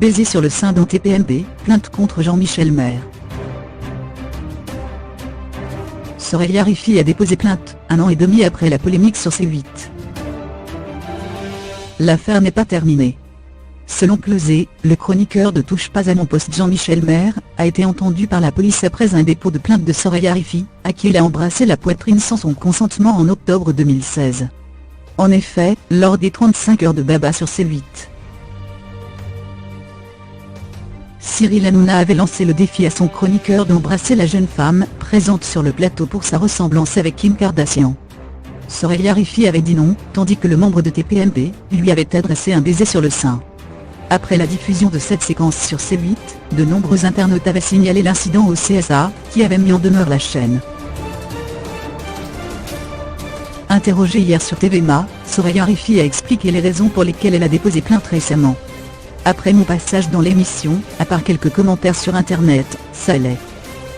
Baiser sur le sein dans TPMP, plainte contre Jean-Michel Maire. Soraya Rifi a déposé plainte, 1 an et demi après la polémique sur C8. L'affaire n'est pas terminée. Selon Closé, le chroniqueur de Touche pas à mon poste Jean-Michel Maire, a été entendu par la police après un dépôt de plainte de Soraya Rifi, à qui il a embrassé la poitrine sans son consentement en octobre 2016. En effet, lors des 35 heures de Baba sur C8. Cyril Hanouna avait lancé le défi à son chroniqueur d'embrasser la jeune femme présente sur le plateau pour sa ressemblance avec Kim Kardashian. Soraya Rifi avait dit non, tandis que le membre de TPMP lui avait adressé un baiser sur le sein. Après la diffusion de cette séquence sur C8, de nombreux internautes avaient signalé l'incident au CSA, qui avait mis en demeure la chaîne. Interrogée hier sur TVMA, Soraya Rifi a expliqué les raisons pour lesquelles elle a déposé plainte récemment. Après mon passage dans l'émission, à part quelques commentaires sur internet, ça allait.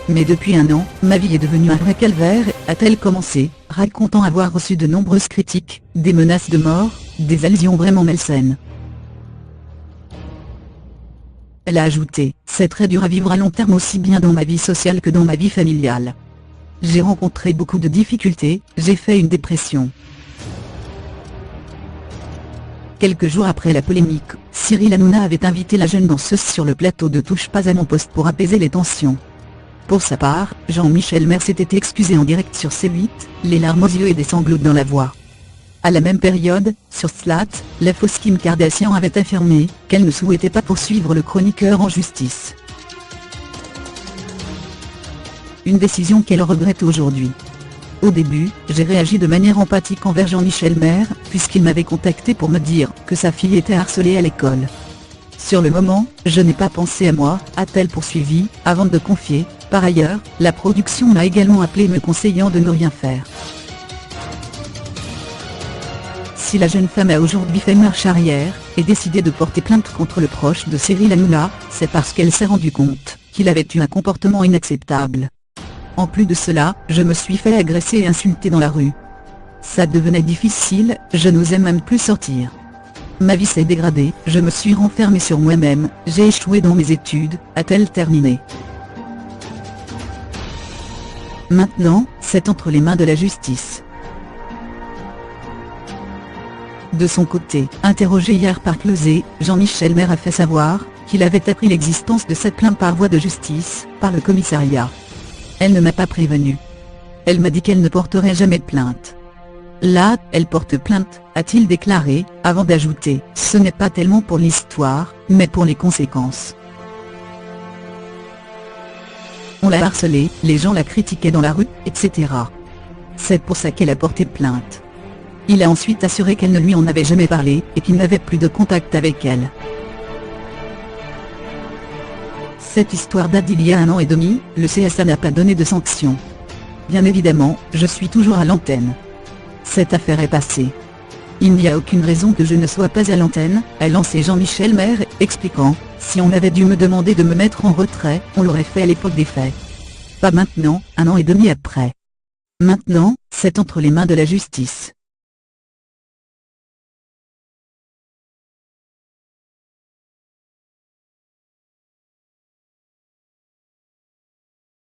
Mais depuis 1 an, ma vie est devenue un vrai calvaire, a-t-elle commencé, racontant avoir reçu de nombreuses critiques, des menaces de mort, des allusions vraiment malsaines. Elle a ajouté, « C'est très dur à vivre à long terme aussi bien dans ma vie sociale que dans ma vie familiale. J'ai rencontré beaucoup de difficultés, j'ai fait une dépression. » Quelques jours après la polémique, Cyril Hanouna avait invité la jeune danseuse sur le plateau de Touche pas à mon poste pour apaiser les tensions. Pour sa part, Jean-Michel Maire s'était excusé en direct sur C8, les larmes aux yeux et des sanglots dans la voix. À la même période, sur Slat, la fausse Kim Kardashian avait affirmé qu'elle ne souhaitait pas poursuivre le chroniqueur en justice. Une décision qu'elle regrette aujourd'hui. Au début, j'ai réagi de manière empathique envers Jean-Michel Maire, puisqu'il m'avait contacté pour me dire que sa fille était harcelée à l'école. Sur le moment, je n'ai pas pensé à moi, a-t-elle poursuivi, avant de confier. Par ailleurs, la production m'a également appelé me conseillant de ne rien faire. Si la jeune femme a aujourd'hui fait marche arrière, et décidé de porter plainte contre le proche de Cyril Hanouna, c'est parce qu'elle s'est rendue compte qu'il avait eu un comportement inacceptable. En plus de cela, je me suis fait agresser et insulter dans la rue. Ça devenait difficile, je n'osais même plus sortir. Ma vie s'est dégradée, je me suis renfermée sur moi-même, j'ai échoué dans mes études, a-t-elle terminé. Maintenant, c'est entre les mains de la justice. De son côté, interrogé hier par Closé, Jean-Michel Maire a fait savoir qu'il avait appris l'existence de cette plainte par voie de justice, par le commissariat. Elle ne m'a pas prévenu. Elle m'a dit qu'elle ne porterait jamais de plainte. Là, elle porte plainte, a-t-il déclaré, avant d'ajouter, ce n'est pas tellement pour l'histoire, mais pour les conséquences. On l'a harcelée, les gens la critiquaient dans la rue, etc. C'est pour ça qu'elle a porté plainte. Il a ensuite assuré qu'elle ne lui en avait jamais parlé, et qu'il n'avait plus de contact avec elle. Cette histoire date d'il y a 1 an et demi, le CSA n'a pas donné de sanction. Bien évidemment, je suis toujours à l'antenne. Cette affaire est passée. Il n'y a aucune raison que je ne sois pas à l'antenne, a lancé Jean-Michel Maire, expliquant, si on avait dû me demander de me mettre en retrait, on l'aurait fait à l'époque des faits. Pas maintenant, 1 an et demi après. Maintenant, c'est entre les mains de la justice.